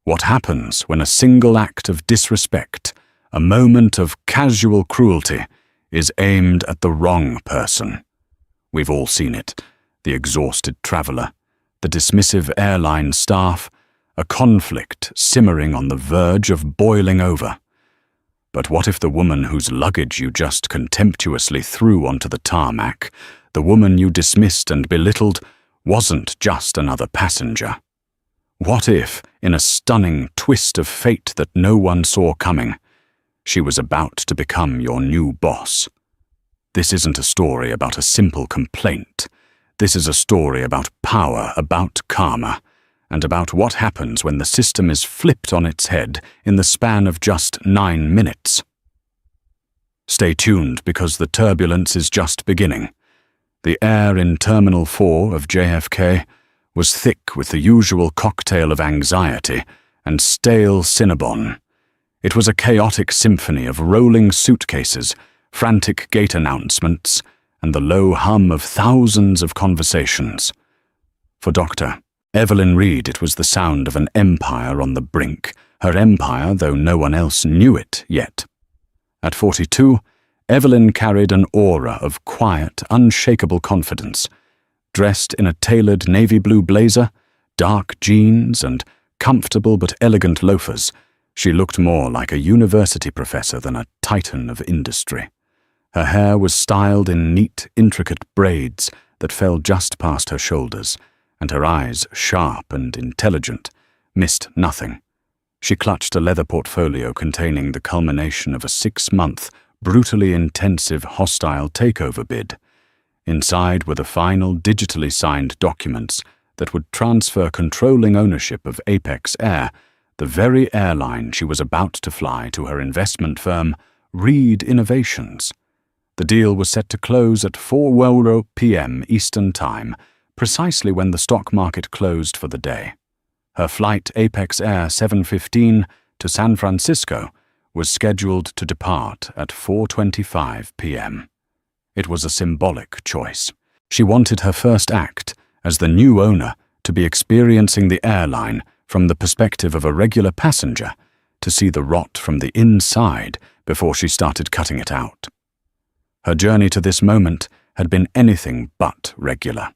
What happens when a single act of disrespect, a moment of casual cruelty, is aimed at the wrong person? We've all seen it. The exhausted traveller, the dismissive airline staff, a conflict simmering on the verge of boiling over. But what if the woman whose luggage you just contemptuously threw onto the tarmac, the woman you dismissed and belittled, wasn't just another passenger? What if, in a stunning twist of fate that no one saw coming, she was about to become your new boss? This isn't a story about a simple complaint. This is a story about power, about karma, and about what happens when the system is flipped on its head in the span of just 9 minutes. Stay tuned, because the turbulence is just beginning. The air in Terminal 4 of JFK was thick with the usual cocktail of anxiety and stale Cinnabon. It was a chaotic symphony of rolling suitcases, frantic gate announcements, and the low hum of thousands of conversations. For Dr. Evelyn Reed, it was the sound of an empire on the brink, her empire though no one else knew it yet. At 42, Evelyn carried an aura of quiet, unshakable confidence. Dressed in a tailored navy blue blazer, dark jeans, and comfortable but elegant loafers, she looked more like a university professor than a titan of industry. Her hair was styled in neat, intricate braids that fell just past her shoulders, and her eyes, sharp and intelligent, missed nothing. She clutched a leather portfolio containing the culmination of a 6-month, brutally intensive hostile takeover bid. Inside were the final digitally signed documents that would transfer controlling ownership of Apex Air, the very airline she was about to fly, to her investment firm, Reed Innovations. The deal was set to close at 4:00 p.m. Eastern Time, precisely when the stock market closed for the day. Her flight, Apex Air 715 to San Francisco, was scheduled to depart at 4:25 p.m. It was a symbolic choice. She wanted her first act, as the new owner, to be experiencing the airline from the perspective of a regular passenger, to see the rot from the inside before she started cutting it out. Her journey to this moment had been anything but regular.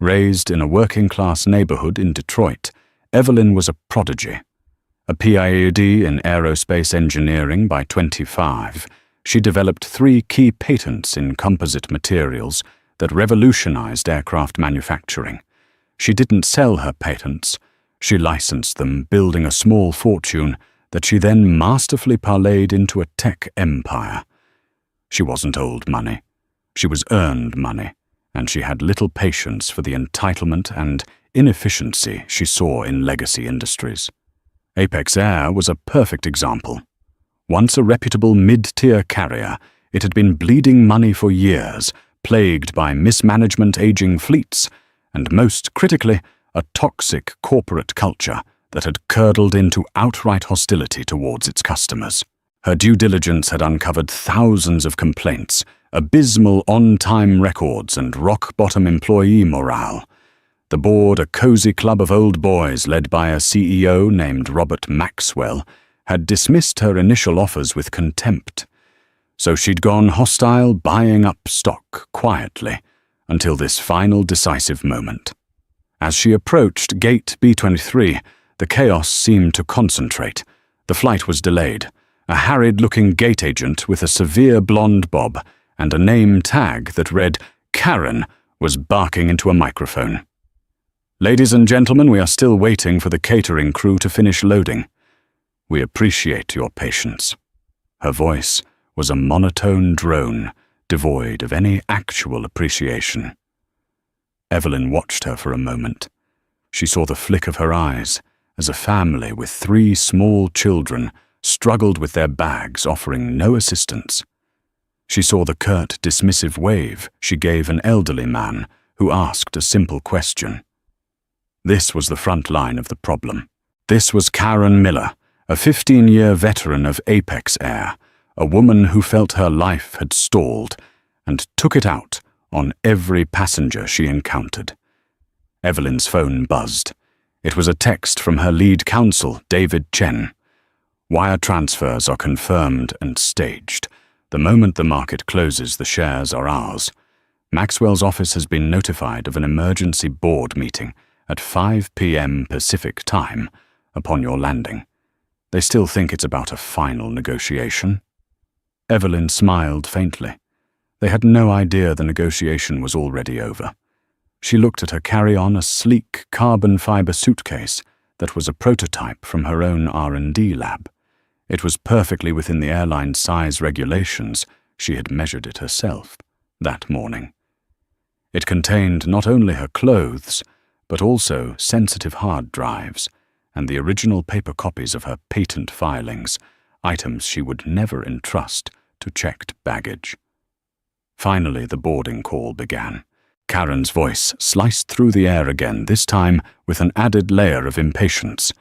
Raised in a working-class neighborhood in Detroit, Evelyn was a prodigy. A PhD in aerospace engineering by 25, she developed 3 key patents in composite materials that revolutionized aircraft manufacturing. She didn't sell her patents. She licensed them, building a small fortune that she then masterfully parlayed into a tech empire. She wasn't old money. She was earned money, and she had little patience for the entitlement and inefficiency she saw in legacy industries. Apex Air was a perfect example. Once a reputable mid-tier carrier, it had been bleeding money for years, plagued by mismanagement, aging fleets, and most critically, a toxic corporate culture that had curdled into outright hostility towards its customers. Her due diligence had uncovered thousands of complaints, abysmal on-time records, and rock-bottom employee morale. The board, a cozy club of old boys led by a CEO named Robert Maxwell, had dismissed her initial offers with contempt. So she'd gone hostile, buying up stock quietly, until this final decisive moment. As she approached Gate B23, the chaos seemed to concentrate. The flight was delayed. A harried-looking gate agent with a severe blonde bob and a name tag that read Karen was barking into a microphone. "Ladies and gentlemen, we are still waiting for the catering crew to finish loading. We appreciate your patience." Her voice was a monotone drone, devoid of any actual appreciation. Evelyn watched her for a moment. She saw the flick of her eyes as a family with 3 small children struggled with their bags, offering no assistance. She saw the curt, dismissive wave she gave an elderly man who asked a simple question. This was the front line of the problem. This was Karen Miller, a 15-year veteran of Apex Air, a woman who felt her life had stalled and took it out on every passenger she encountered. Evelyn's phone buzzed. It was a text from her lead counsel, David Chen. Wire transfers are confirmed and staged. The moment the market closes, the shares are ours. Maxwell's office has been notified of an emergency board meeting at 5 p.m. Pacific time upon your landing. They still think it's about a final negotiation. Evelyn smiled faintly. They had no idea the negotiation was already over. She looked at her carry-on, a sleek carbon fiber suitcase that was a prototype from her own R&D lab. It was perfectly within the airline's size regulations. She had measured it herself that morning. It contained not only her clothes, but also sensitive hard drives and the original paper copies of her patent filings, items she would never entrust to checked baggage. Finally, the boarding call began. Karen's voice sliced through the air again, this time with an added layer of impatience.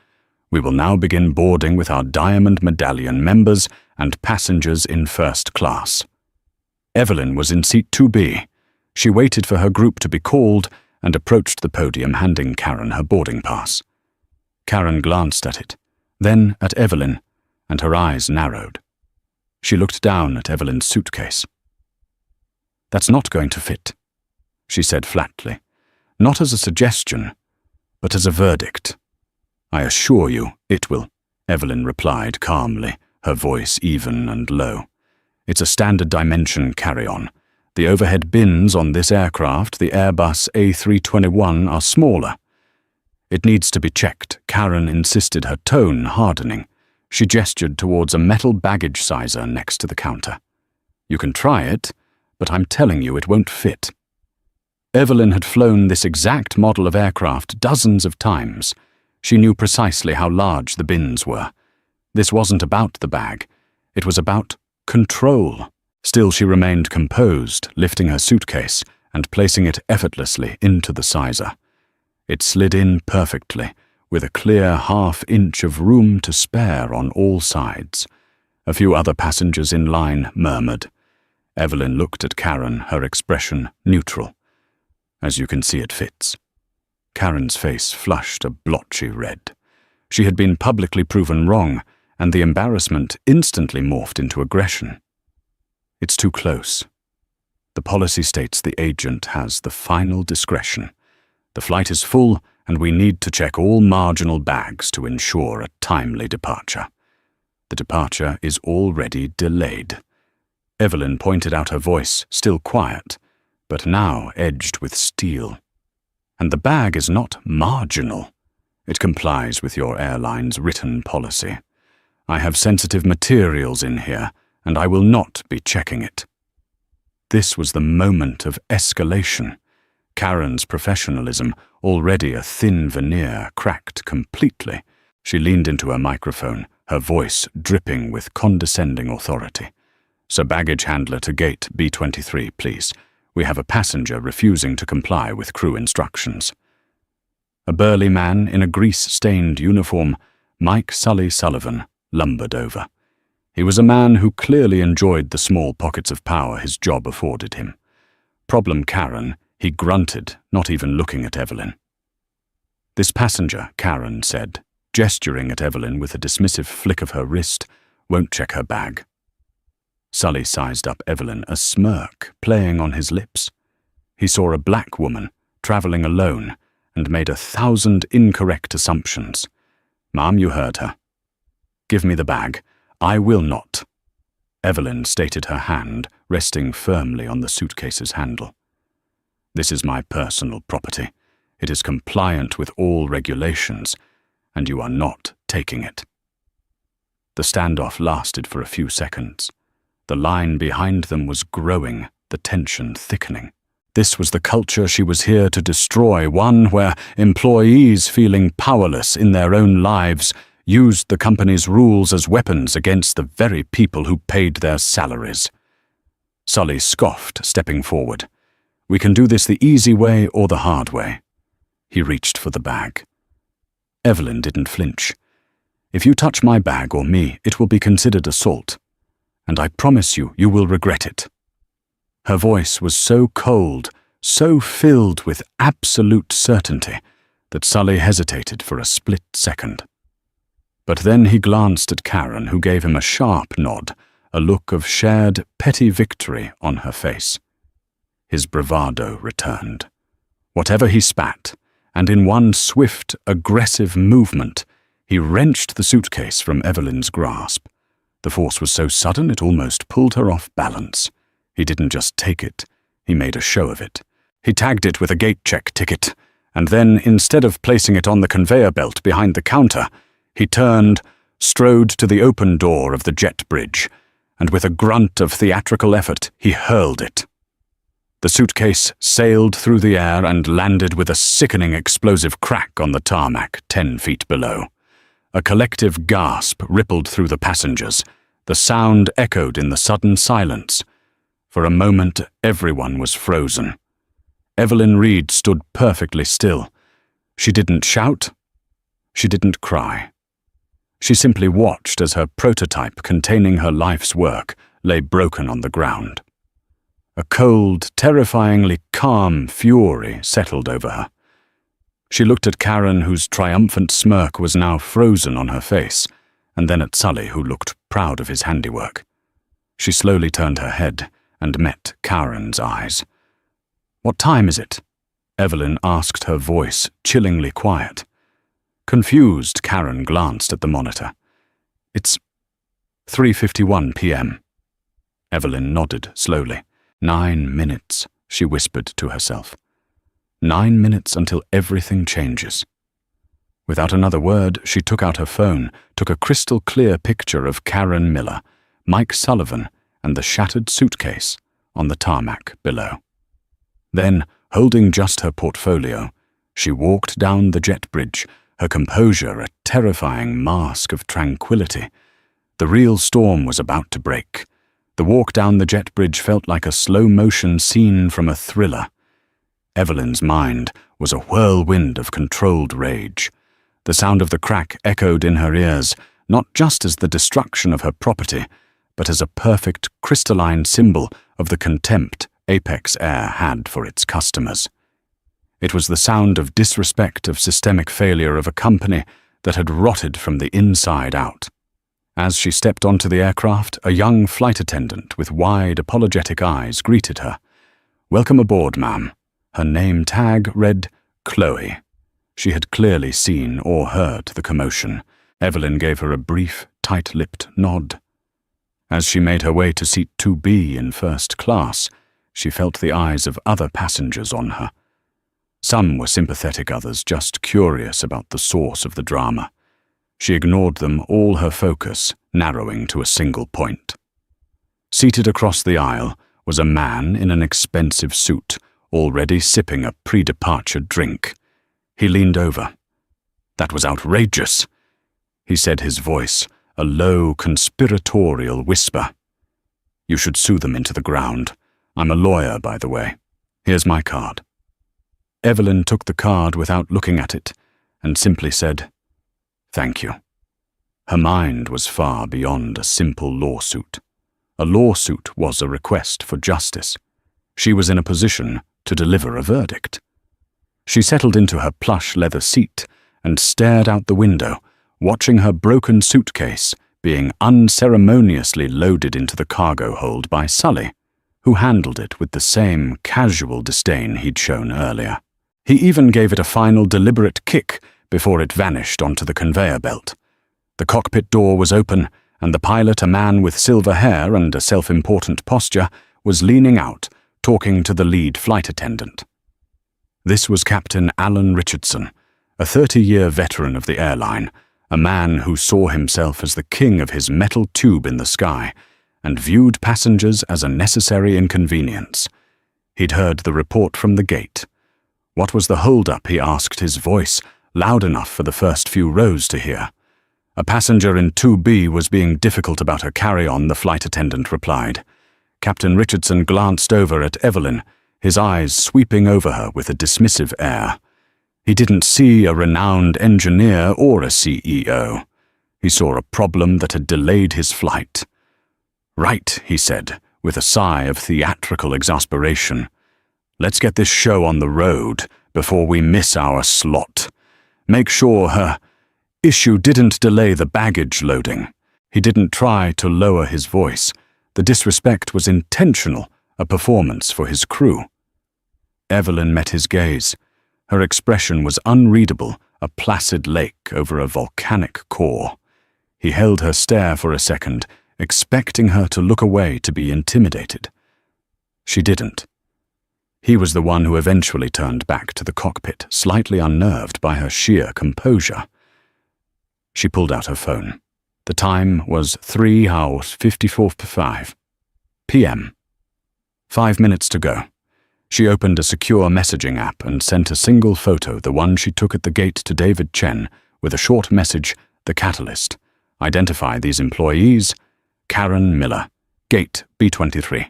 We will now begin boarding with our Diamond Medallion members and passengers in first class. Evelyn was in seat 2B. She waited for her group to be called and approached the podium, handing Karen her boarding pass. Karen glanced at it, then at Evelyn, and her eyes narrowed. She looked down at Evelyn's suitcase. "That's not going to fit," she said flatly, not as a suggestion, but as a verdict. "I assure you it will," Evelyn replied calmly, her voice even and low. "It's a standard dimension carry-on. The overhead bins on this aircraft, the Airbus A321, are smaller. It needs to be checked." Karen insisted, her tone hardening. She gestured towards a metal baggage sizer next to the counter. "You can try it, but I'm telling you it won't fit." Evelyn had flown this exact model of aircraft dozens of times. She knew precisely how large the bins were. This wasn't about the bag. It was about control. Still, she remained composed, lifting her suitcase and placing it effortlessly into the sizer. It slid in perfectly, with a clear half-inch of room to spare on all sides. A few other passengers in line murmured. Evelyn looked at Karen, her expression neutral. "As you can see, it fits." Karen's face flushed a blotchy red. She had been publicly proven wrong, and the embarrassment instantly morphed into aggression. "It's too close. The policy states the agent has the final discretion. The flight is full, and we need to check all marginal bags to ensure a timely departure. The departure is already delayed." Evelyn pointed out, her voice still quiet, but now edged with steel. "And the bag is not marginal. It complies with your airline's written policy. I have sensitive materials in here, and I will not be checking it." This was the moment of escalation. Karen's professionalism, already a thin veneer, cracked completely. She leaned into her microphone, her voice dripping with condescending authority. "Sir Baggage Handler to gate B23, please. We have a passenger refusing to comply with crew instructions." A burly man in a grease-stained uniform, Mike Sully Sullivan, lumbered over. He was a man who clearly enjoyed the small pockets of power his job afforded him. "Problem, Karen," he grunted, not even looking at Evelyn. "This passenger," Karen said, gesturing at Evelyn with a dismissive flick of her wrist, "won't check her bag." Sully sized up Evelyn, a smirk playing on his lips. He saw a black woman traveling alone and made 1,000 incorrect assumptions. "Ma'am, you heard her. Give me the bag. I will not." Evelyn stated, her hand resting firmly on the suitcase's handle. "This is my personal property. It is compliant with all regulations, and you are not taking it." The standoff lasted for a few seconds. The line behind them was growing, the tension thickening. This was the culture she was here to destroy, one where employees, feeling powerless in their own lives, used the company's rules as weapons against the very people who paid their salaries. Sully scoffed, stepping forward. "We can do this the easy way or the hard way." He reached for the bag. Evelyn didn't flinch. "If you touch my bag or me, it will be considered assault. And I promise you, you will regret it." Her voice was so cold, so filled with absolute certainty, that Sully hesitated for a split second. But then he glanced at Karen, who gave him a sharp nod, a look of shared petty victory on her face. His bravado returned. Whatever he spat, and in one swift, aggressive movement, he wrenched the suitcase from Evelyn's grasp. The force was so sudden it almost pulled her off balance. He didn't just take it, he made a show of it. He tagged it with a gate check ticket, and then, instead of placing it on the conveyor belt behind the counter, he turned, strode to the open door of the jet bridge, and with a grunt of theatrical effort, he hurled it. The suitcase sailed through the air and landed with a sickening explosive crack on the tarmac 10 feet below. A collective gasp rippled through the passengers. The sound echoed in the sudden silence. For a moment, everyone was frozen. Evelyn Reed stood perfectly still. She didn't shout. She didn't cry. She simply watched as her prototype containing her life's work lay broken on the ground. A cold, terrifyingly calm fury settled over her. She looked at Karen, whose triumphant smirk was now frozen on her face, and then at Sully, who looked proud of his handiwork. She slowly turned her head and met Karen's eyes. "What time is it?" Evelyn asked, her voice chillingly quiet. Confused, Karen glanced at the monitor. "It's 3:51 p.m. Evelyn nodded slowly. 9 minutes, she whispered to herself. 9 minutes until everything changes. Without another word, she took out her phone, took a crystal-clear picture of Karen Miller, Mike Sullivan, and the shattered suitcase on the tarmac below. Then, holding just her portfolio, she walked down the jet bridge, her composure a terrifying mask of tranquility. The real storm was about to break. The walk down the jet bridge felt like a slow-motion scene from a thriller. Evelyn's mind was a whirlwind of controlled rage. The sound of the crack echoed in her ears, not just as the destruction of her property, but as a perfect crystalline symbol of the contempt Apex Air had for its customers. It was the sound of disrespect, of systemic failure of a company that had rotted from the inside out. As she stepped onto the aircraft, a young flight attendant with wide, apologetic eyes greeted her. "Welcome aboard, ma'am." Her name tag read Chloe. She had clearly seen or heard the commotion. Evelyn gave her a brief, tight-lipped nod. As she made her way to seat 2B in first class, she felt the eyes of other passengers on her. Some were sympathetic, others just curious about the source of the drama. She ignored them, all her focus narrowing to a single point. Seated across the aisle was a man in an expensive suit, already sipping a pre-departure drink. He leaned over. "That was outrageous," he said, his voice a low, conspiratorial whisper. "You should sue them into the ground. I'm a lawyer, by the way. Here's my card." Evelyn took the card without looking at it and simply said, "Thank you." Her mind was far beyond a simple lawsuit. A lawsuit was a request for justice. She was in a position to deliver a verdict. She settled into her plush leather seat and stared out the window, watching her broken suitcase being unceremoniously loaded into the cargo hold by Sully, who handled it with the same casual disdain he'd shown earlier. He even gave it a final deliberate kick before it vanished onto the conveyor belt. The cockpit door was open, and the pilot, a man with silver hair and a self-important posture, was leaning out, talking to the lead flight attendant. This was Captain Alan Richardson, a 30-year veteran of the airline, a man who saw himself as the king of his metal tube in the sky and viewed passengers as a necessary inconvenience. He'd heard the report from the gate. What was the hold-up, he asked, his voice loud enough for the first few rows to hear. A passenger in 2B was being difficult about her carry-on, the flight attendant replied. Captain Richardson glanced over at Evelyn, his eyes sweeping over her with a dismissive air. He didn't see a renowned engineer or a CEO. He saw a problem that had delayed his flight. "Right," he said, with a sigh of theatrical exasperation. "Let's get this show on the road before we miss our slot." make sure her issue didn't delay the baggage loading. He didn't try to lower his voice. The disrespect was intentional, a performance for his crew. Evelyn met his gaze. Her expression was unreadable, a placid lake over a volcanic core. He held her stare for a second, expecting her to look away to be intimidated. She didn't. He was the one who eventually turned back to the cockpit, slightly unnerved by her sheer composure. She pulled out her phone. The time was 3:54 p.m. 5 minutes to go. She opened a secure messaging app and sent a single photo, the one she took at the gate to David Chen, with a short message, the catalyst. Identify these employees: Karen Miller, Gate B23.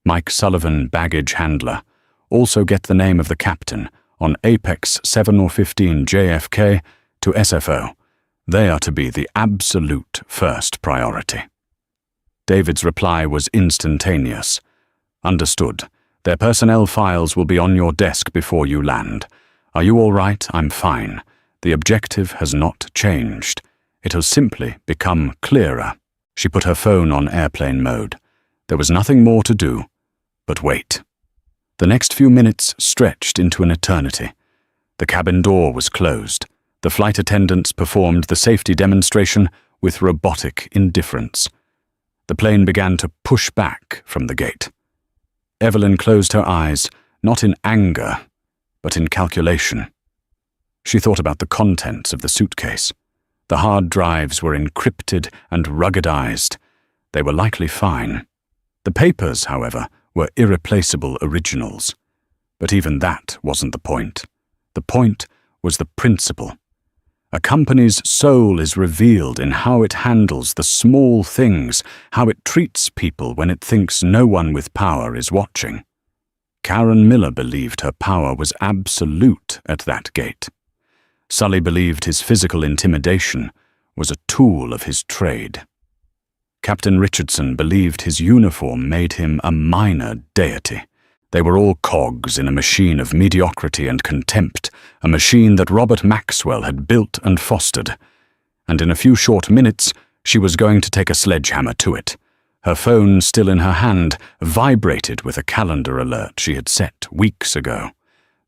Mike Sullivan, baggage handler. Also get the name of the captain on Apex 7 or 15 JFK to SFO. They are to be the absolute first priority. David's reply was instantaneous. Understood. Their personnel files will be on your desk before you land. Are you all right? I'm fine. The objective has not changed. It has simply become clearer. She put her phone on airplane mode. There was nothing more to do but wait. The next few minutes stretched into an eternity. The cabin door was closed. The flight attendants performed the safety demonstration with robotic indifference. The plane began to push back from the gate. Evelyn closed her eyes, not in anger, but in calculation. She thought about the contents of the suitcase. The hard drives were encrypted and ruggedized. They were likely fine. The papers, however, were irreplaceable originals. But even that wasn't the point. The point was the principle. A company's soul is revealed in how it handles the small things, how it treats people when it thinks no one with power is watching. Karen Miller believed her power was absolute at that gate. Sully believed his physical intimidation was a tool of his trade. Captain Richardson believed his uniform made him a minor deity. They were all cogs in a machine of mediocrity and contempt, a machine that Robert Maxwell had built and fostered. And in a few short minutes, she was going to take a sledgehammer to it. Her phone, still in her hand, vibrated with a calendar alert she had set weeks ago.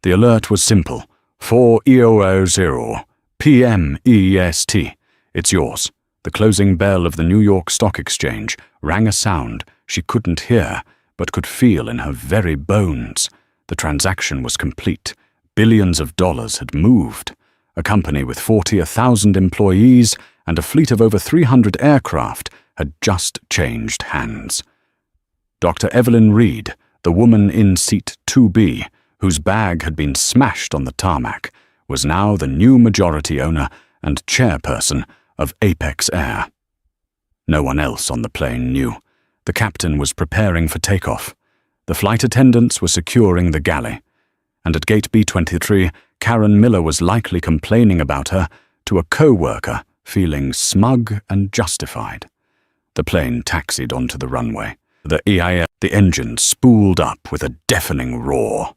The alert was simple: 4:00 p.m. EST. It's yours. The closing bell of the New York Stock Exchange rang a sound she couldn't hear, but could feel in her very bones. The transaction was complete. Billions of dollars had moved. A company with 40,000 employees and a fleet of over 300 aircraft had just changed hands. Dr. Evelyn Reed, the woman in seat 2B, whose bag had been smashed on the tarmac, was now the new majority owner and chairperson of Apex Air. No one else on the plane knew. The captain was preparing for takeoff. The flight attendants were securing the galley. And at gate B23, Karen Miller was likely complaining about her to a co-worker, feeling smug and justified. The plane taxied onto the runway. The engine spooled up with a deafening roar.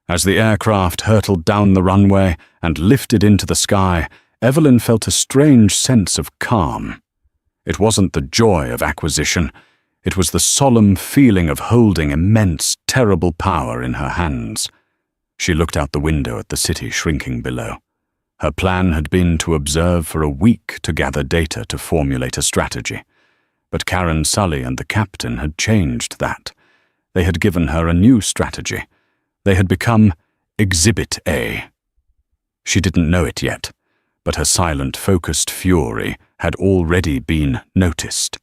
As the aircraft hurtled down the runway and lifted into the sky, Evelyn felt a strange sense of calm. It wasn't the joy of acquisition. It was the solemn feeling of holding immense, terrible power in her hands. She looked out the window at the city shrinking below. Her plan had been to observe for a week to gather data to formulate a strategy. But Karen Sully and the captain had changed that. They had given her a new strategy. They had become Exhibit A. She didn't know it yet, but her silent, focused fury had already been noticed.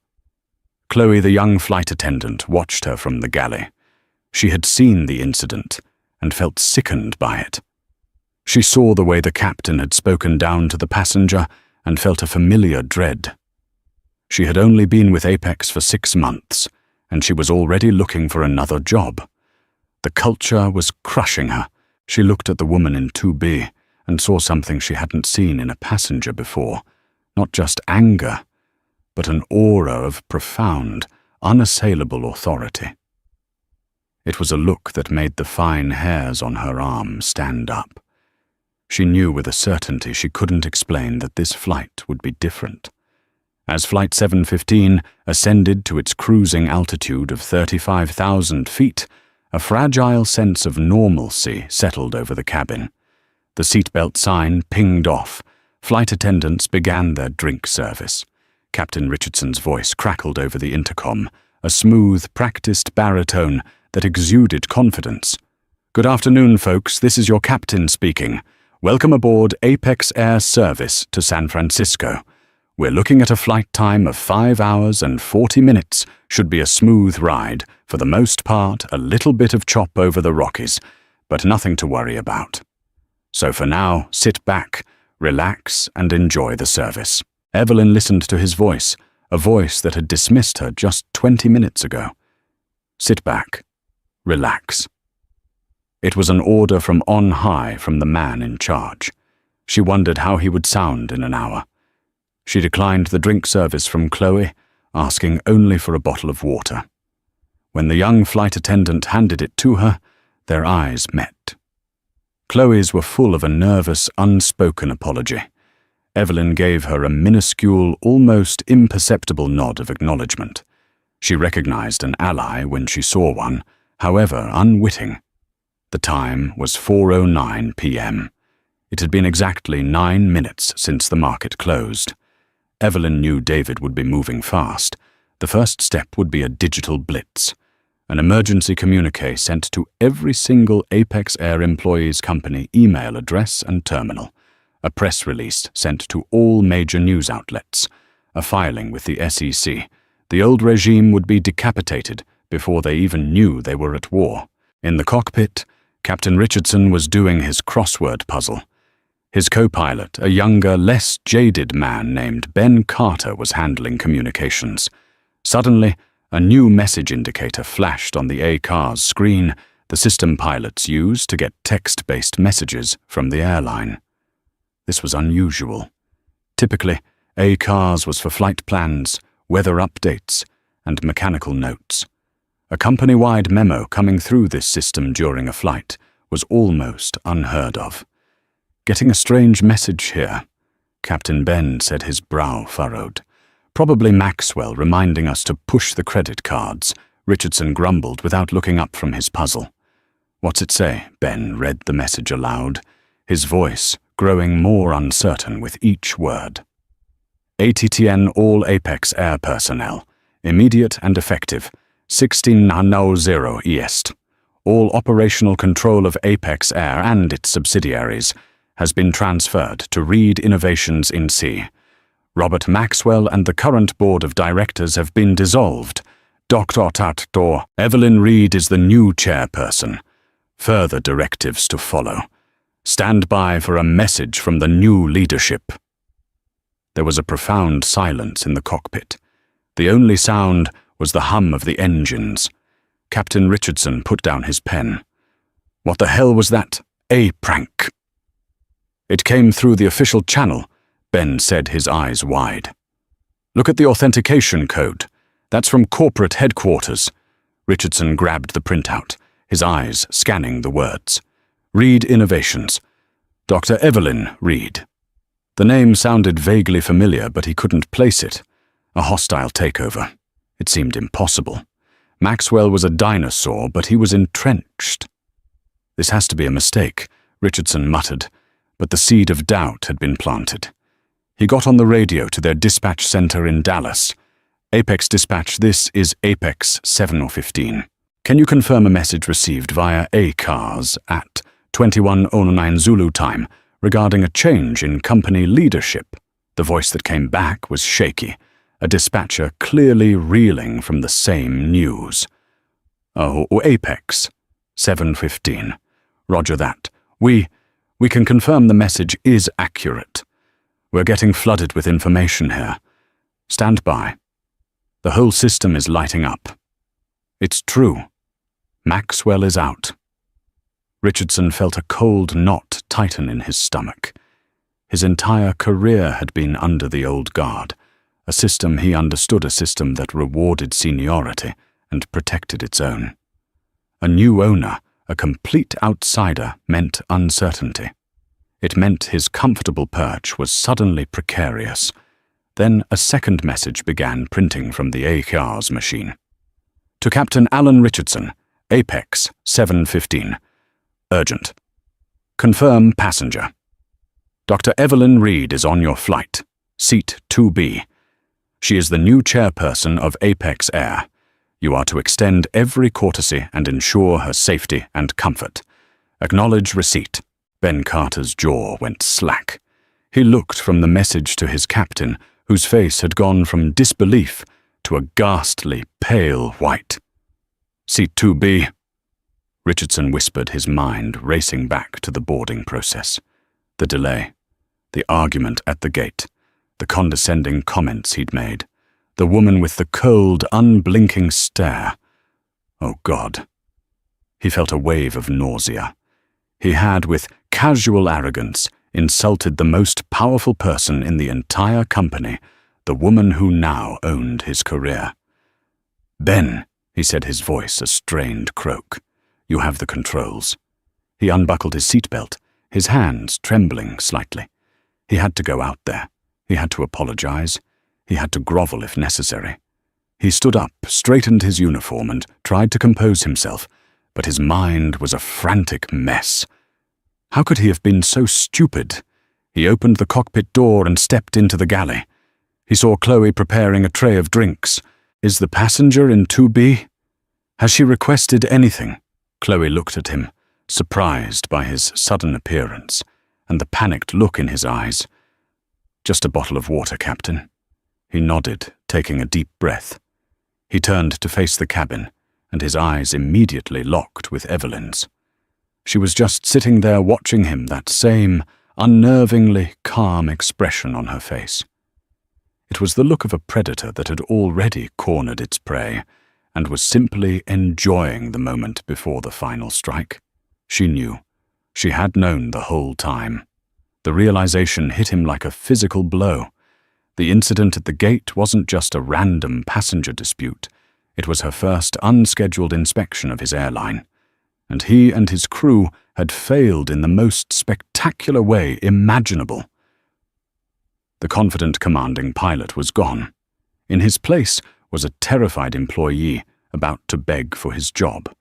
Chloe, the young flight attendant, watched her from the galley. She had seen the incident and felt sickened by it. She saw the way the captain had spoken down to the passenger and felt a familiar dread. She had only been with Apex for 6 months, and she was already looking for another job. The culture was crushing her. She looked at the woman in 2B and saw something she hadn't seen in a passenger before. Not just anger, but an aura of profound, unassailable authority. It was a look that made the fine hairs on her arm stand up. She knew with a certainty she couldn't explain that this flight would be different. As Flight 715 ascended to its cruising altitude of 35,000 feet, a fragile sense of normalcy settled over the cabin. The seatbelt sign pinged off. Flight attendants began their drink service. Captain Richardson's voice crackled over the intercom, a smooth, practiced baritone that exuded confidence. "Good afternoon, folks. This is your captain speaking. Welcome aboard Apex Air Service to San Francisco. We're looking at a flight time of 5 hours and 40 minutes. Should be a smooth ride. For the most part, a little bit of chop over the Rockies, but nothing to worry about. So for now, sit back, relax, and enjoy the service." Evelyn listened to his voice, a voice that had dismissed her just 20 minutes ago. Sit back, relax. It was an order from on high from the man in charge. She wondered how he would sound in an hour. She declined the drink service from Chloe, asking only for a bottle of water. When the young flight attendant handed it to her, their eyes met. Chloe's were full of a nervous, unspoken apology. Evelyn gave her a minuscule, almost imperceptible nod of acknowledgement. She recognized an ally when she saw one, however unwitting. The time was 4:09 p.m. It had been exactly 9 minutes since the market closed. Evelyn knew David would be moving fast. The first step would be a digital blitz, an emergency communique sent to every single Apex Air employee's company email address and terminal, a press release sent to all major news outlets, a filing with the SEC. The old regime would be decapitated before they even knew they were at war. In the cockpit, Captain Richardson was doing his crossword puzzle. His co-pilot, a younger, less jaded man named Ben Carter, was handling communications. Suddenly, a new message indicator flashed on the A-car's screen the system pilots use to get text-based messages from the airline. This was unusual. Typically, A-cars was for flight plans, weather updates, and mechanical notes. A company-wide memo coming through this system during a flight was almost unheard of. "Getting a strange message here," Captain Ben said, his brow furrowed. "Probably Maxwell reminding us to push the credit cards," Richardson grumbled without looking up from his puzzle. "What's it say?" Ben read the message aloud, his voice growing more uncertain with each word. "ATTN all Apex Air personnel. Immediate and effective. 16:00 EST. All operational control of Apex Air and its subsidiaries has been transferred to Reed Innovations in C. Robert Maxwell and the current board of directors have been dissolved. Dr. Tator, Evelyn Reed is the new chairperson. Further directives to follow. Stand by for a message from the new leadership." There was a profound silence in the cockpit. The only sound was the hum of the engines. Captain Richardson put down his pen. "What the hell was that? A prank." "It came through the official channel," Ben said, his eyes wide. "Look at the authentication code. That's from corporate headquarters." Richardson grabbed the printout, his eyes scanning the words. "Reed Innovations. Dr. Evelyn Reed." The name sounded vaguely familiar, but he couldn't place it. A hostile takeover. It seemed impossible. Maxwell was a dinosaur, but he was entrenched. "This has to be a mistake," Richardson muttered, but the seed of doubt had been planted. He got on the radio to their dispatch center in Dallas. "Apex Dispatch, this is Apex 715. Can you confirm a message received via A-cars at 21:09 Zulu time regarding a change in company leadership?" The voice that came back was shaky, a dispatcher clearly reeling from the same news. "Oh, Apex 715. Roger that. We can confirm the message is accurate. We're getting flooded with information here. Stand by. The whole system is lighting up. It's true. Maxwell is out." Richardson felt a cold knot tighten in his stomach. His entire career had been under the old guard, a system he understood, a system that rewarded seniority and protected its own. A new owner, a complete outsider, meant uncertainty. It meant his comfortable perch was suddenly precarious. Then a second message began printing from the ACAR's machine. To Captain Alan Richardson, Apex 7:15. Urgent. Confirm passenger. Dr. Evelyn Reed is on your flight, seat 2B. She is the new chairperson of Apex Air. You are to extend every courtesy and ensure her safety and comfort. Acknowledge receipt. Ben Carter's jaw went slack. He looked from the message to his captain, whose face had gone from disbelief to a ghastly pale white. Seat 2B. Richardson whispered, his mind racing back to the boarding process. The delay, the argument at the gate, the condescending comments he'd made, the woman with the cold, unblinking stare. Oh God. He felt a wave of nausea. He had, with casual arrogance, insulted the most powerful person in the entire company, the woman who now owned his career. Ben, he said, his voice a strained croak. You have the controls. He unbuckled his seatbelt, his hands trembling slightly. He had to go out there. He had to apologize. He had to grovel if necessary. He stood up, straightened his uniform, and tried to compose himself, but his mind was a frantic mess. How could he have been so stupid? He opened the cockpit door and stepped into the galley. He saw Chloe preparing a tray of drinks. Is the passenger in 2B? Has she requested anything? Chloe looked at him, surprised by his sudden appearance and the panicked look in his eyes. Just a bottle of water, Captain. He nodded, taking a deep breath. He turned to face the cabin, and his eyes immediately locked with Evelyn's. She was just sitting there watching him, that same unnervingly calm expression on her face. It was the look of a predator that had already cornered its prey, and was simply enjoying the moment before the final strike. She knew. She had known the whole time. The realization hit him like a physical blow. The incident at the gate wasn't just a random passenger dispute. It was her first unscheduled inspection of his airline, and he and his crew had failed in the most spectacular way imaginable. The confident commanding pilot was gone. In his place was a terrified employee about to beg for his job.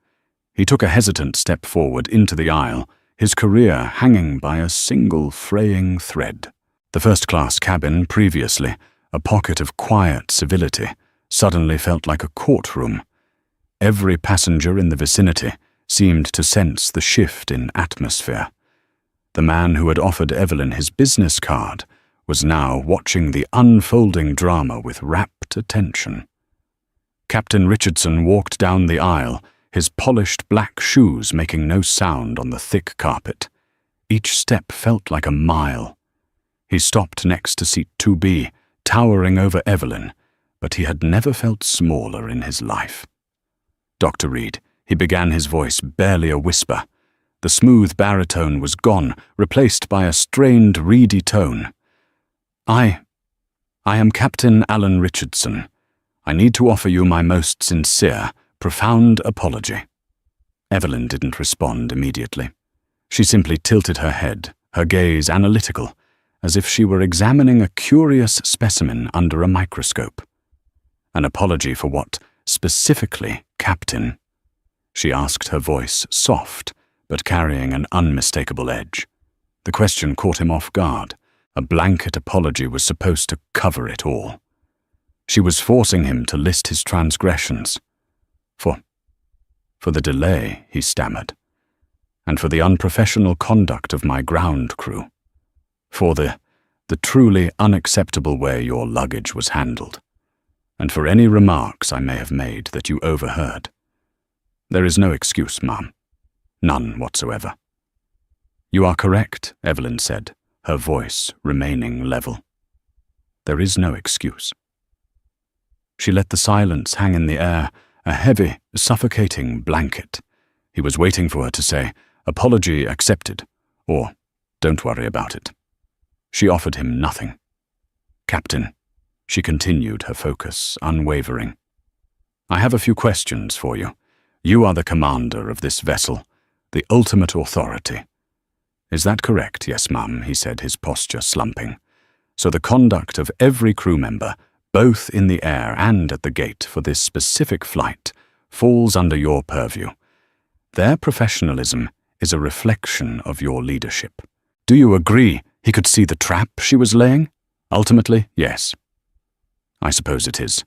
He took a hesitant step forward into the aisle, his career hanging by a single fraying thread. The first-class cabin previously, a pocket of quiet civility, suddenly felt like a courtroom. Every passenger in the vicinity seemed to sense the shift in atmosphere. The man who had offered Evelyn his business card was now watching the unfolding drama with rapt attention. Captain Richardson walked down the aisle, his polished black shoes making no sound on the thick carpet. Each step felt like a mile. He stopped next to seat 2B, towering over Evelyn, but he had never felt smaller in his life. Dr. Reed, he began, his voice barely a whisper. The smooth baritone was gone, replaced by a strained, reedy tone. I am Captain Alan Richardson. I need to offer you my most sincere, profound apology. Evelyn didn't respond immediately. She simply tilted her head, her gaze analytical, as if she were examining a curious specimen under a microscope. An apology for what, specifically, Captain? She asked, her voice soft, but carrying an unmistakable edge. The question caught him off guard. A blanket apology was supposed to cover it all. She was forcing him to list his transgressions. For the delay, he stammered, and for the unprofessional conduct of my ground crew, for the truly unacceptable way your luggage was handled, and for any remarks I may have made that you overheard. There is no excuse, ma'am. None whatsoever. You are correct, Evelyn said, her voice remaining level. There is no excuse. She let the silence hang in the air, a heavy, suffocating blanket. He was waiting for her to say, apology accepted, or don't worry about it. She offered him nothing. Captain, she continued, her focus unwavering. I have a few questions for you. You are the commander of this vessel, the ultimate authority. "Is that correct?" "Yes, ma'am," he said, his posture slumping. "So the conduct of every crew member, both in the air and at the gate for this specific flight, falls under your purview. Their professionalism is a reflection of your leadership. Do you agree he could see the trap she was laying?" "Ultimately, yes." "I suppose it is."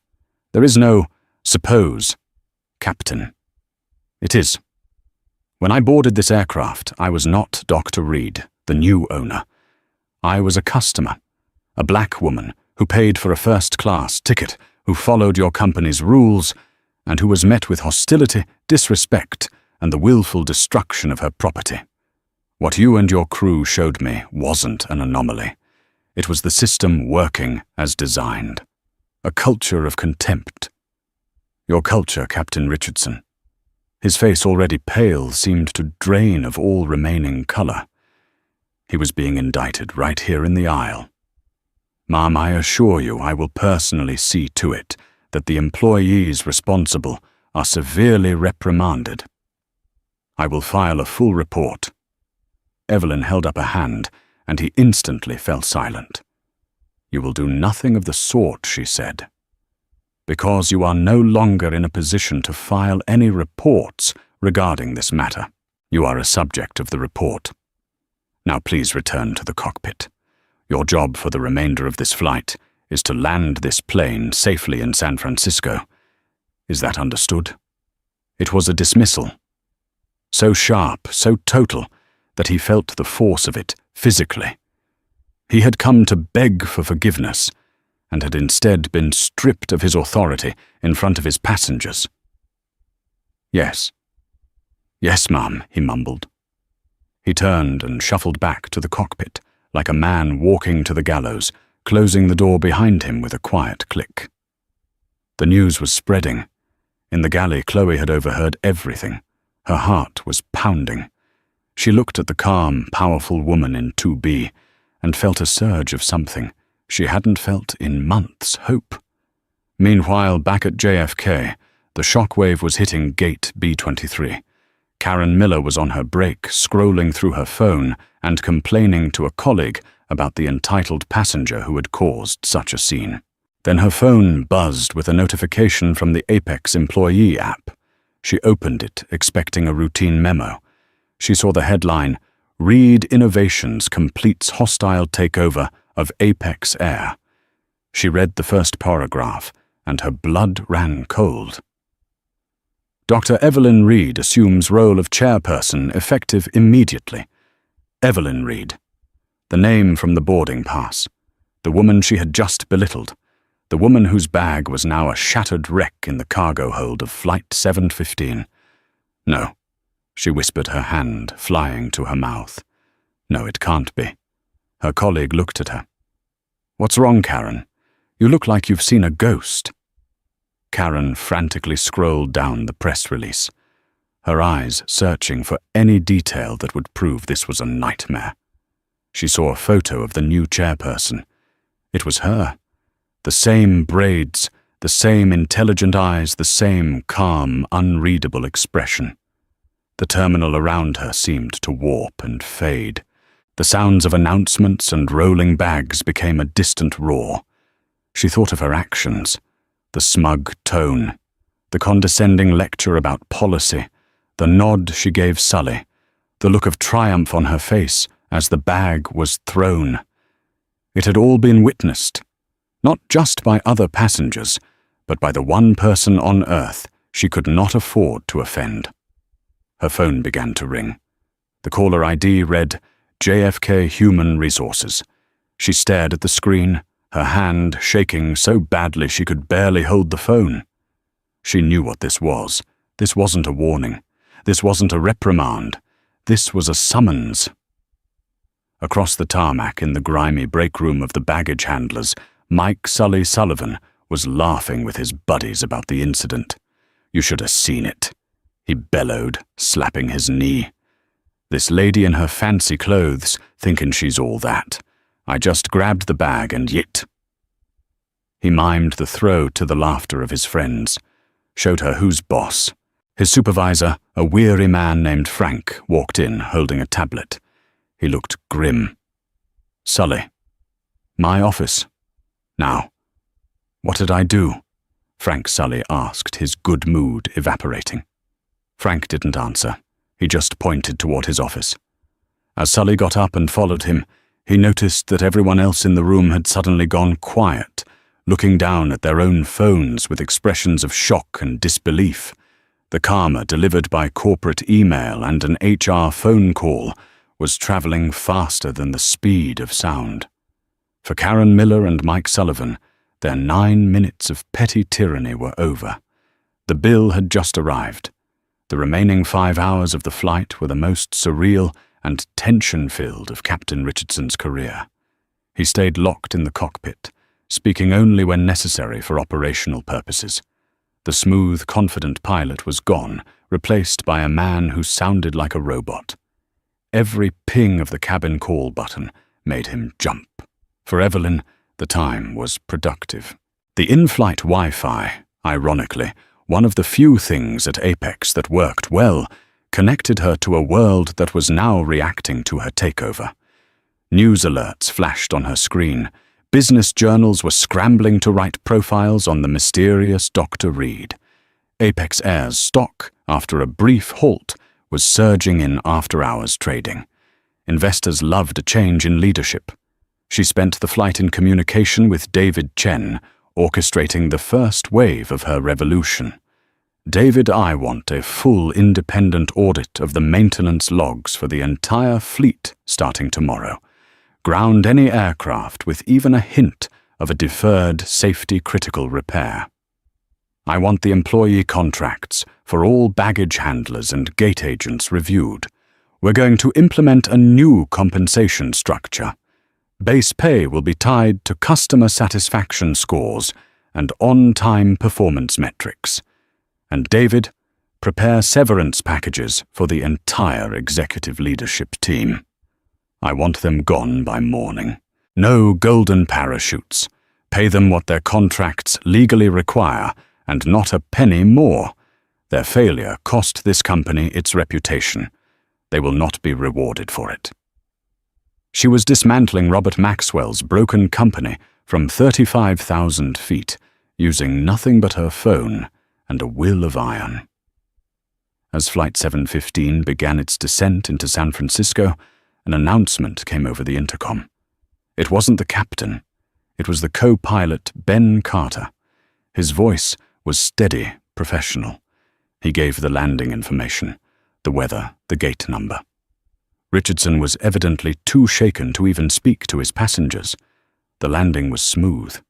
"There is no suppose, Captain." "It is. When I boarded this aircraft, I was not Dr. Reed, the new owner. I was a customer, a black woman who paid for a first-class ticket, who followed your company's rules, and who was met with hostility, disrespect, and the willful destruction of her property. What you and your crew showed me wasn't an anomaly. It was the system working as designed. A culture of contempt. Your culture, Captain Richardson." His face, already pale, seemed to drain of all remaining color. He was being indicted right here in the aisle. "Ma'am, I assure you I will personally see to it that the employees responsible are severely reprimanded. I will file a full report." Evelyn held up a hand, and he instantly fell silent. "You will do nothing of the sort," she said, "because you are no longer in a position to file any reports regarding this matter. You are a subject of the report. Now please return to the cockpit. Your job for the remainder of this flight is to land this plane safely in San Francisco. Is that understood?" It was a dismissal. So sharp, so total, that he felt the force of it physically. He had come to beg for forgiveness, and had instead been stripped of his authority in front of his passengers. "Yes. Yes, ma'am," he mumbled. He turned and shuffled back to the cockpit, like a man walking to the gallows, closing the door behind him with a quiet click. The news was spreading. In the galley, Chloe had overheard everything. Her heart was pounding. She looked at the calm, powerful woman in 2B and felt a surge of something she hadn't felt in months, hope. Meanwhile, back at JFK, the shockwave was hitting gate B-23. Karen Miller was on her break, scrolling through her phone and complaining to a colleague about the entitled passenger who had caused such a scene. Then her phone buzzed with a notification from the Apex employee app. She opened it, expecting a routine memo. She saw the headline, "Reed Innovations Completes Hostile Takeover of Apex Air." She read the first paragraph, and her blood ran cold. "Dr. Evelyn Reed assumes role of chairperson effective immediately." Evelyn Reed. The name from the boarding pass. The woman she had just belittled. The woman whose bag was now a shattered wreck in the cargo hold of Flight 715. "No," she whispered, her hand flying to her mouth. "No, it can't be." Her colleague looked at her. "What's wrong, Karen? You look like you've seen a ghost." Karen frantically scrolled down the press release, her eyes searching for any detail that would prove this was a nightmare. She saw a photo of the new chairperson. It was her. The same braids, the same intelligent eyes, the same calm, unreadable expression. The terminal around her seemed to warp and fade. The sounds of announcements and rolling bags became a distant roar. She thought of her actions, the smug tone, the condescending lecture about policy, the nod she gave Sully, the look of triumph on her face as the bag was thrown. It had all been witnessed, not just by other passengers, but by the one person on Earth she could not afford to offend. Her phone began to ring. The caller ID read, "JFK Human Resources." She stared at the screen, her hand shaking so badly she could barely hold the phone. She knew what this was. This wasn't a warning. This wasn't a reprimand. This was a summons. Across the tarmac in the grimy break room of the baggage handlers, Mike Sully Sullivan was laughing with his buddies about the incident. "You should have seen it," he bellowed, slapping his knee. "This lady in her fancy clothes, thinking she's all that. I just grabbed the bag and yit." He mimed the throw to the laughter of his friends, showed her who's boss. His supervisor, a weary man named Frank, walked in holding a tablet. He looked grim. "Sully. My office. Now, what did I do?" Frank Sully asked, his good mood evaporating. Frank didn't answer. He just pointed toward his office. As Sully got up and followed him, he noticed that everyone else in the room had suddenly gone quiet, looking down at their own phones with expressions of shock and disbelief. The karma delivered by corporate email and an HR phone call was traveling faster than the speed of sound. For Karen Miller and Mike Sullivan, their 9 minutes of petty tyranny were over. The bill had just arrived. The remaining 5 hours of the flight were the most surreal and tension-filled of Captain Richardson's career. He stayed locked in the cockpit, speaking only when necessary for operational purposes. The smooth, confident pilot was gone, replaced by a man who sounded like a robot. Every ping of the cabin call button made him jump. For Evelyn, the time was productive. The in-flight Wi-Fi, ironically, one of the few things at Apex that worked well, connected her to a world that was now reacting to her takeover. News alerts flashed on her screen. Business journals were scrambling to write profiles on the mysterious Dr. Reed. Apex Air's stock, after a brief halt, was surging in after-hours trading. Investors loved a change in leadership. She spent the flight in communication with David Chen, orchestrating the first wave of her revolution. "David, I want a full independent audit of the maintenance logs for the entire fleet starting tomorrow. Ground any aircraft with even a hint of a deferred safety-critical repair. I want the employee contracts for all baggage handlers and gate agents reviewed. We're going to implement a new compensation structure. Base pay will be tied to customer satisfaction scores and on-time performance metrics. And David, prepare severance packages for the entire executive leadership team. I want them gone by morning. No golden parachutes. Pay them what their contracts legally require, and not a penny more. Their failure cost this company its reputation. They will not be rewarded for it." She was dismantling Robert Maxwell's broken company from 35,000 feet, using nothing but her phone and a will of iron. As Flight 715 began its descent into San Francisco, an announcement came over the intercom. It wasn't the captain. It was the co-pilot, Ben Carter. His voice was steady, professional. He gave the landing information, the weather, the gate number. Richardson was evidently too shaken to even speak to his passengers. The landing was smooth.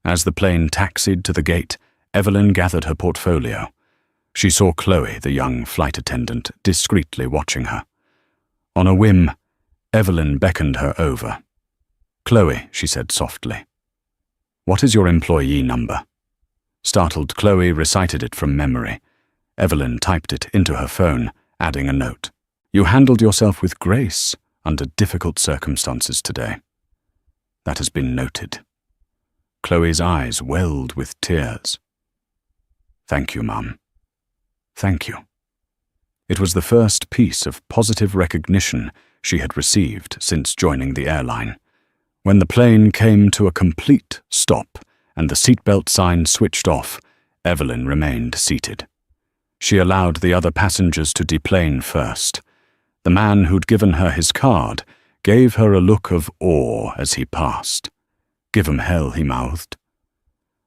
As the plane taxied to the gate, Evelyn gathered her portfolio. She saw Chloe, the young flight attendant, discreetly watching her. On a whim, Evelyn beckoned her over. "Chloe," she said softly, "what is your employee number?" Startled Chloe recited it from memory. Evelyn typed it into her phone, adding a note. "You handled yourself with grace under difficult circumstances today." "That has been noted." Chloe's eyes welled with tears. "Thank you, Mum. Thank you." It was the first piece of positive recognition she had received since joining the airline. When the plane came to a complete stop and the seatbelt sign switched off, Evelyn remained seated. She allowed the other passengers to deplane first. The man who'd given her his card gave her a look of awe as he passed. "Give 'em hell," he mouthed.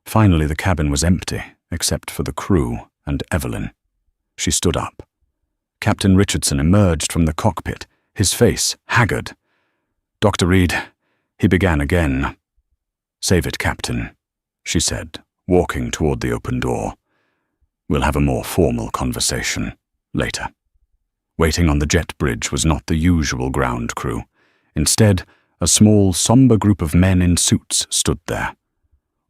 Finally, the cabin was empty, except for the crew and Evelyn. She stood up. Captain Richardson emerged from the cockpit, his face haggard. "Dr. Reed," he began again. "Save it, Captain," she said, walking toward the open door. "We'll have a more formal conversation later." Waiting on the jet bridge was not the usual ground crew. Instead, a small, somber group of men in suits stood there.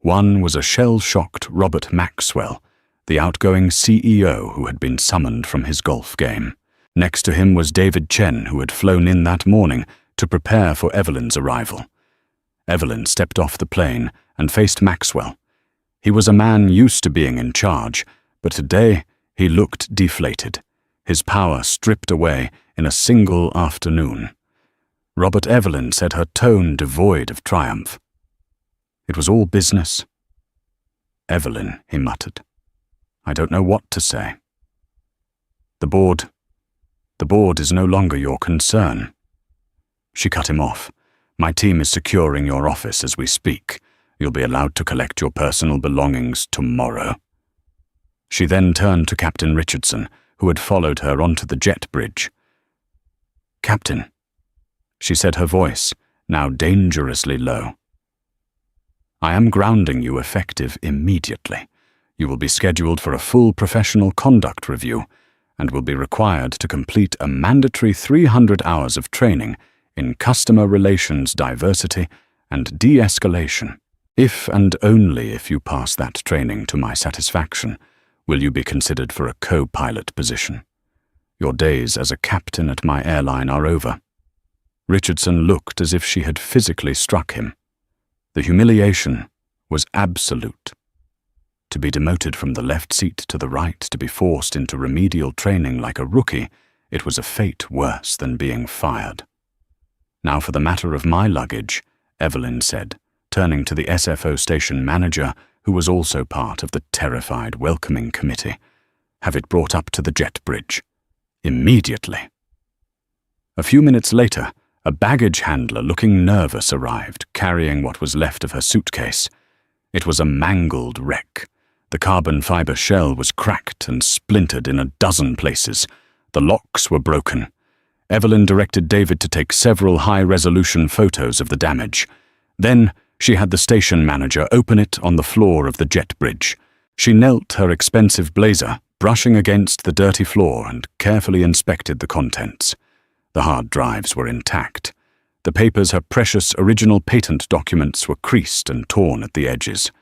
One was a shell-shocked Robert Maxwell, the outgoing CEO who had been summoned from his golf game. Next to him was David Chen, who had flown in that morning to prepare for Evelyn's arrival. Evelyn stepped off the plane and faced Maxwell. He was a man used to being in charge, but today he looked deflated, his power stripped away in a single afternoon. Robert Evelyn said, her tone devoid of triumph. It was all business. Evelyn, he muttered. I don't know what to say. The board is no longer your concern. She cut him off. My team is securing your office as we speak. You'll be allowed to collect your personal belongings tomorrow. She then turned to Captain Richardson, who had followed her onto the jet bridge. Captain, she said, her voice now dangerously low. I am grounding you effective immediately. You will be scheduled for a full professional conduct review and will be required to complete a mandatory 300 hours of training in customer relations diversity and de-escalation. If and only if you pass that training to my satisfaction, will you be considered for a co-pilot position. Your days as a captain at my airline are over. Richardson looked as if she had physically struck him. The humiliation was absolute. To be demoted from the left seat to the right, to be forced into remedial training like a rookie, it was a fate worse than being fired. Now for the matter of my luggage, Evelyn said, turning to the SFO station manager, who was also part of the terrified welcoming committee. Have it brought up to the jet bridge. Immediately. A few minutes later, a baggage handler looking nervous arrived, carrying what was left of her suitcase. It was a mangled wreck. The carbon fiber shell was cracked and splintered in a dozen places. The locks were broken. Evelyn directed David to take several high-resolution photos of the damage. Then she had the station manager open it on the floor of the jet bridge. She knelt her expensive blazer, brushing against the dirty floor, and carefully inspected the contents. The hard drives were intact. The papers, her precious original patent documents, were creased and torn at the edges.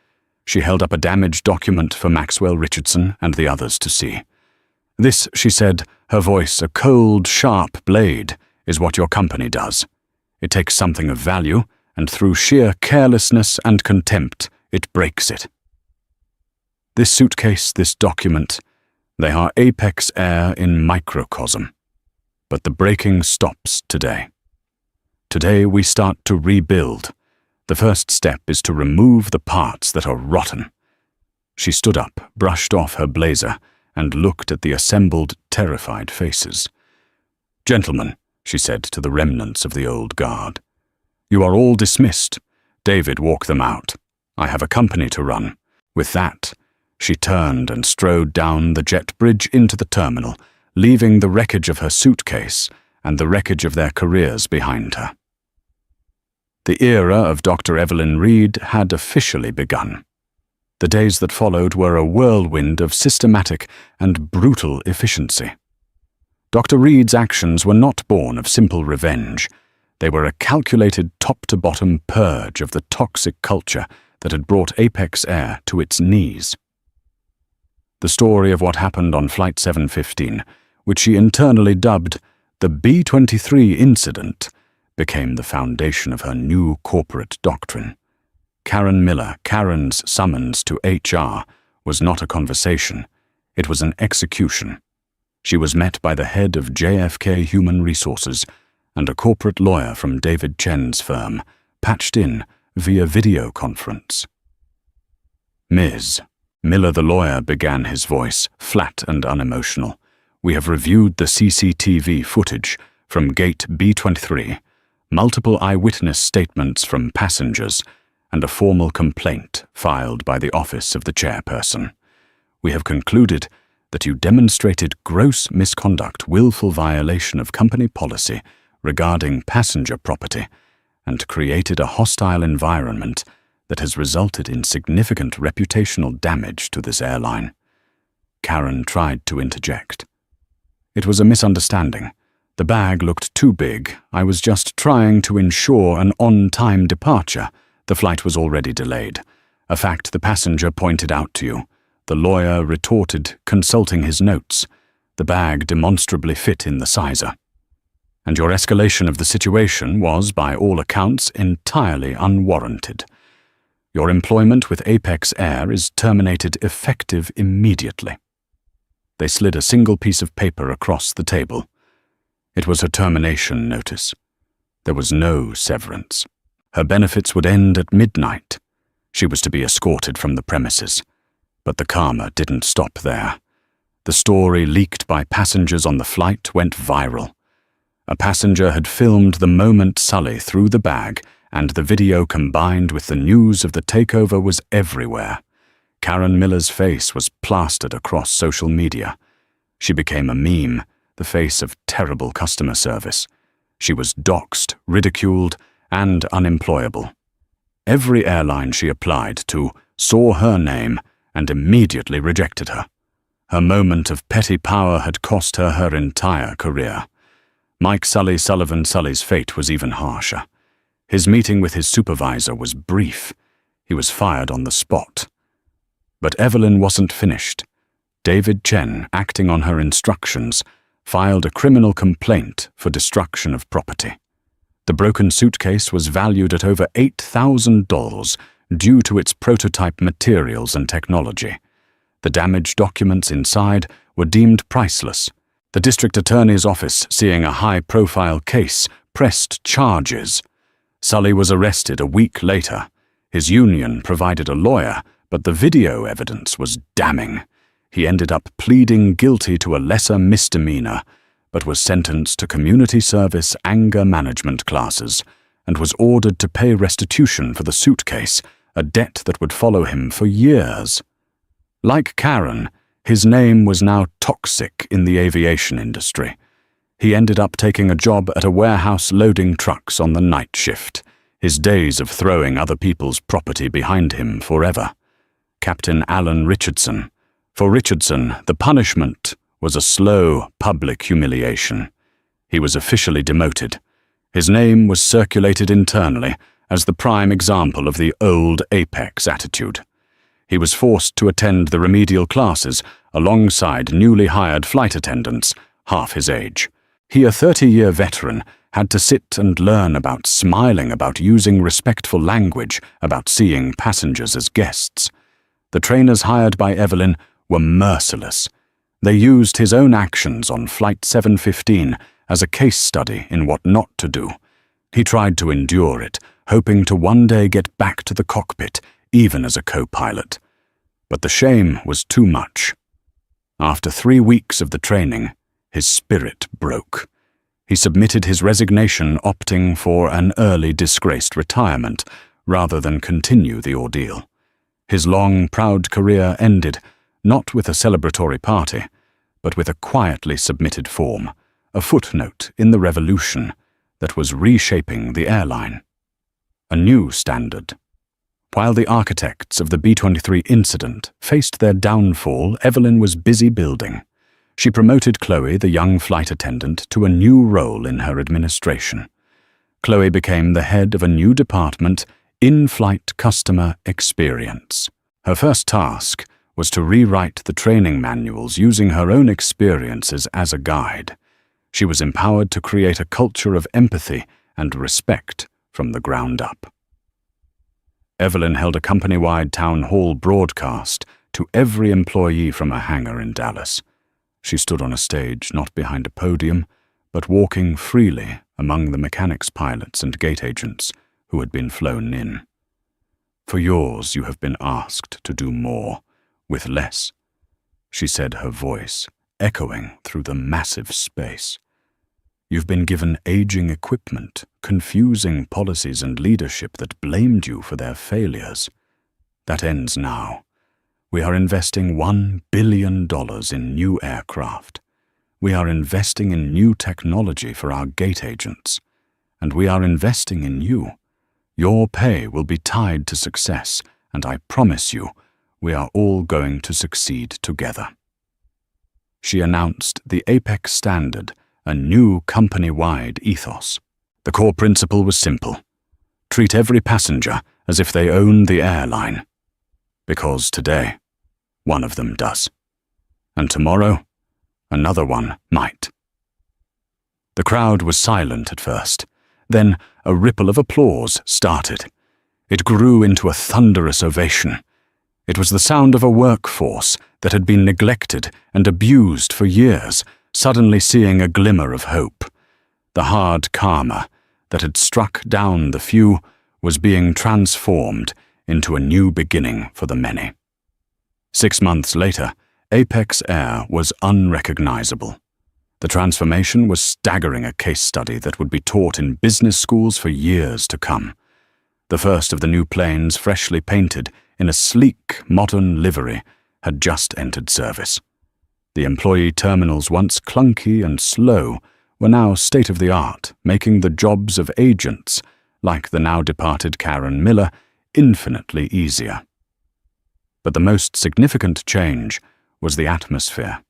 She held up a damaged document for Maxwell Richardson and the others to see. This, she said, her voice a cold, sharp blade, is what your company does. It takes something of value, and through sheer carelessness and contempt, it breaks it. This suitcase, this document, they are Apex Air in microcosm. But the breaking stops today. Today we start to rebuild. The first step is to remove the parts that are rotten. She stood up, brushed off her blazer, and looked at the assembled, terrified faces. Gentlemen, she said to the remnants of the old guard, you are all dismissed. David, walk them out. I have a company to run. With that, she turned and strode down the jet bridge into the terminal, leaving the wreckage of her suitcase and the wreckage of their careers behind her. The era of Dr. Evelyn Reed had officially begun. The days that followed were a whirlwind of systematic and brutal efficiency. Dr. Reed's actions were not born of simple revenge. They were a calculated top-to-bottom purge of the toxic culture that had brought Apex Air to its knees. The story of what happened on Flight 715, which she internally dubbed the B-23 incident, became the foundation of her new corporate doctrine. Karen Miller, Karen's summons to HR, was not a conversation. It was an execution. She was met by the head of JFK Human Resources and a corporate lawyer from David Chen's firm, patched in via video conference. Ms. Miller the lawyer began, his voice flat and unemotional. We have reviewed the CCTV footage from gate B-23, multiple eyewitness statements from passengers, and a formal complaint filed by the office of the chairperson. We have concluded that you demonstrated gross misconduct, willful violation of company policy regarding passenger property, and created a hostile environment that has resulted in significant reputational damage to this airline. Karen tried to interject. It was a misunderstanding. The bag looked too big. I was just trying to ensure an on-time departure. The flight was already delayed, a fact the passenger pointed out to you. The lawyer retorted, consulting his notes. The bag demonstrably fit in the sizer. And your escalation of the situation was, by all accounts, entirely unwarranted. Your employment with Apex Air is terminated effective immediately. They slid a single piece of paper across the table. It was her termination notice. There was no severance. Her benefits would end at midnight. She was to be escorted from the premises. But the karma didn't stop there. The story leaked by passengers on the flight went viral. A passenger had filmed the moment Sully threw the bag, and the video combined with the news of the takeover was everywhere. Karen Miller's face was plastered across social media. She became a meme, the face of terrible customer service. She was doxxed, ridiculed, and unemployable. Every airline she applied to saw her name and immediately rejected her. Her moment of petty power had cost her her entire career. Mike Sully's fate was even harsher. His meeting with his supervisor was brief. He was fired on the spot. But Evelyn wasn't finished. David Chen, acting on her instructions, filed a criminal complaint for destruction of property. The broken suitcase was valued at over $8,000 due to its prototype materials and technology. The damaged documents inside were deemed priceless. The district attorney's office, seeing a high-profile case, pressed charges. Sully was arrested a week later. His union provided a lawyer, but the video evidence was damning. He ended up pleading guilty to a lesser misdemeanor, but was sentenced to community service anger management classes and was ordered to pay restitution for the suitcase, a debt that would follow him for years. Like Karen, his name was now toxic in the aviation industry. He ended up taking a job at a warehouse loading trucks on the night shift, his days of throwing other people's property behind him forever. Captain Alan Richardson. For Richardson, the punishment was a slow, public humiliation. He was officially demoted. His name was circulated internally as the prime example of the old apex attitude. He was forced to attend the remedial classes alongside newly hired flight attendants, half his age. He, a 30-year veteran, had to sit and learn about smiling, about using respectful language, about seeing passengers as guests. The trainers hired by Evelyn were merciless. They used his own actions on Flight 715 as a case study in what not to do. He tried to endure it, hoping to one day get back to the cockpit, even as a co-pilot. But the shame was too much. After 3 weeks of the training, his spirit broke. He submitted his resignation, opting for an early disgraced retirement rather than continue the ordeal. His long, proud career ended, not with a celebratory party, but with a quietly submitted form, a footnote in the revolution that was reshaping the airline. A new standard. While the architects of the B-23 incident faced their downfall, Evelyn was busy building. She promoted Chloe, the young flight attendant, to a new role in her administration. Chloe became the head of a new department, in-flight customer experience. Her first task was to rewrite the training manuals using her own experiences as a guide. She was empowered to create a culture of empathy and respect from the ground up. Evelyn held a company-wide town hall broadcast to every employee from a hangar in Dallas. She stood on a stage, not behind a podium, but walking freely among the mechanics, pilots, and gate agents who had been flown in. "For yours, you have been asked to do more, with less," she said, her voice echoing through the massive space. "You've been given aging equipment, confusing policies and leadership that blamed you for their failures. That ends now. We are investing $1 billion in new aircraft. We are investing in new technology for our gate agents. And we are investing in you. Your pay will be tied to success, and I promise you, we are all going to succeed together." She announced the Apex Standard, a new company-wide ethos. The core principle was simple. Treat every passenger as if they own the airline. Because today, one of them does. And tomorrow, another one might. The crowd was silent at first. Then a ripple of applause started. It grew into a thunderous ovation. It was the sound of a workforce that had been neglected and abused for years, suddenly seeing a glimmer of hope. The hard karma, that had struck down the few was being transformed into a new beginning for the many. 6 months later, Apex Air was unrecognizable. The transformation was staggering, a case study that would be taught in business schools for years to come. The first of the new planes, freshly painted in a sleek, modern livery, had just entered service. The employee terminals, once clunky and slow, were now state-of-the-art, making the jobs of agents, like the now-departed Karen Miller, infinitely easier. But the most significant change was the atmosphere.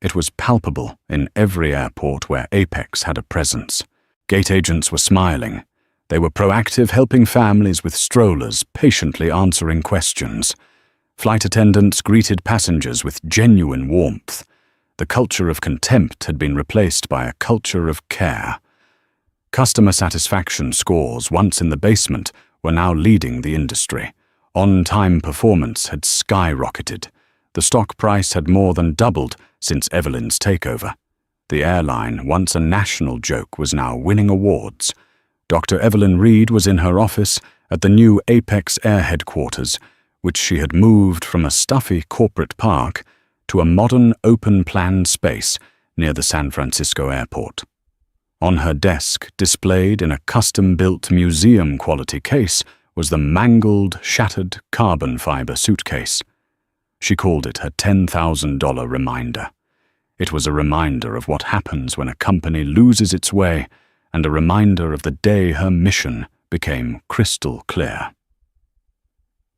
It was palpable in every airport where Apex had a presence. Gate agents were smiling. They were proactive, helping families with strollers, patiently answering questions. Flight attendants greeted passengers with genuine warmth. The culture of contempt had been replaced by a culture of care. Customer satisfaction scores, once in the basement, were now leading the industry. On-time performance had skyrocketed. The stock price had more than doubled since Evelyn's takeover. The airline, once a national joke, was now winning awards. Dr. Evelyn Reed was in her office at the new Apex Air headquarters, which she had moved from a stuffy corporate park to a modern open-plan space near the San Francisco airport. On her desk, displayed in a custom-built museum-quality case, was the mangled, shattered carbon fiber suitcase. She called it her $10,000 reminder. It was a reminder of what happens when a company loses its way, and a reminder of the day her mission became crystal clear.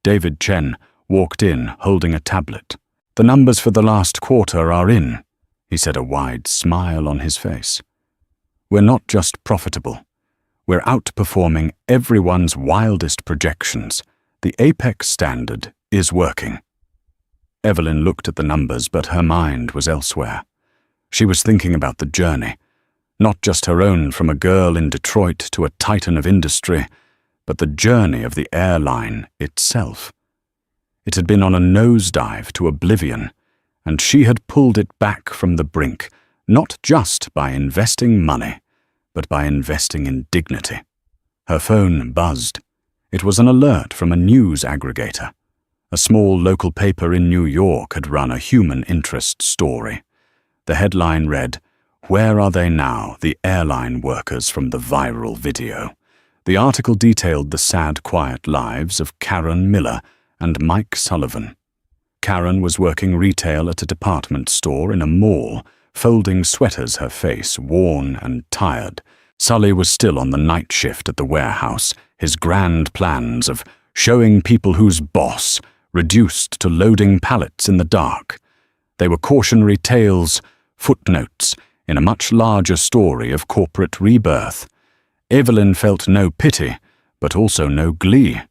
David Chen walked in holding a tablet. "The numbers for the last quarter are in," he said, a wide smile on his face. "We're not just profitable. We're outperforming everyone's wildest projections. The Apex standard is working." Evelyn looked at the numbers, but her mind was elsewhere. She was thinking about the journey, not just her own from a girl in Detroit to a titan of industry, but the journey of the airline itself. It had been on a nosedive to oblivion, and she had pulled it back from the brink, not just by investing money, but by investing in dignity. Her phone buzzed. It was an alert from a news aggregator. A small local paper in New York had run a human interest story. The headline read, "Where are they now, the airline workers from the viral video?" The article detailed the sad, quiet lives of Karen Miller and Mike Sullivan. Karen was working retail at a department store in a mall, folding sweaters, her face worn and tired. Sully was still on the night shift at the warehouse, his grand plans of showing people who's boss reduced to loading pallets in the dark. They were cautionary tales, footnotes, in a much larger story of corporate rebirth. Evelyn felt no pity, but also no glee.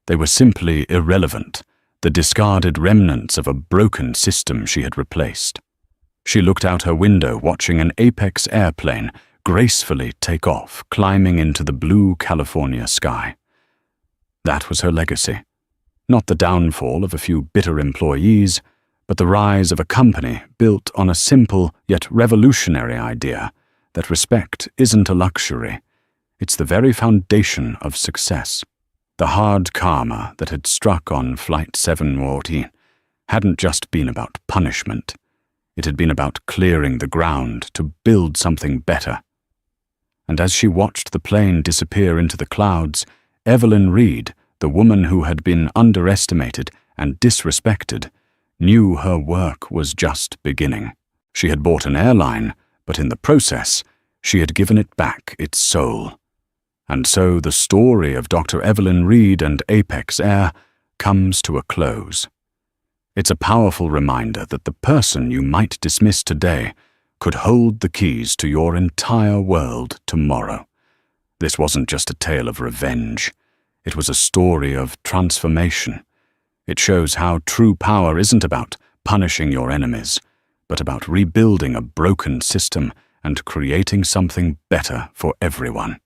They were simply irrelevant, the discarded remnants of a broken system she had replaced. She looked out her window, watching an Apex airplane gracefully take off, climbing into the blue California sky. That was her legacy. Not the downfall of a few bitter employees, but the rise of a company built on a simple yet revolutionary idea that respect isn't a luxury. It's the very foundation of success. The hard karma that had struck on Flight 714 hadn't just been about punishment. It had been about clearing the ground to build something better. And as she watched the plane disappear into the clouds, Evelyn Reed, the woman who had been underestimated and disrespected, knew her work was just beginning. She had bought an airline, but in the process, she had given it back its soul. And so the story of Dr. Evelyn Reed and Apex Air comes to a close. It's a powerful reminder that the person you might dismiss today could hold the keys to your entire world tomorrow. This wasn't just a tale of revenge. It was a story of transformation. It shows how true power isn't about punishing your enemies, but about rebuilding a broken system and creating something better for everyone.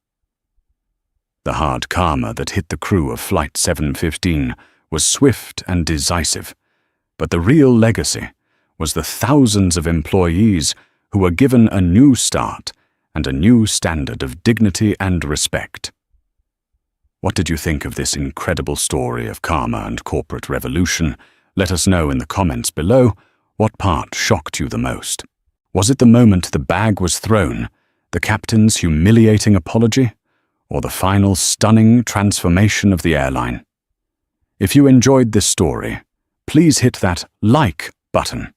The hard karma that hit the crew of Flight 715 was swift and decisive, but the real legacy was the thousands of employees who were given a new start and a new standard of dignity and respect. What did you think of this incredible story of karma and corporate revolution? Let us know in the comments below what part shocked you the most. Was it the moment the bag was thrown, the captain's humiliating apology, or the final stunning transformation of the airline? If you enjoyed this story, please hit that like button.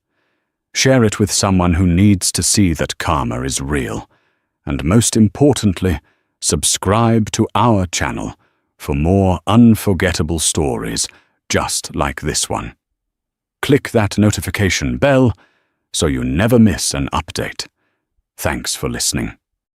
Share it with someone who needs to see that karma is real. And most importantly, subscribe to our channel for more unforgettable stories just like this one. Click that notification bell so you never miss an update. Thanks for listening.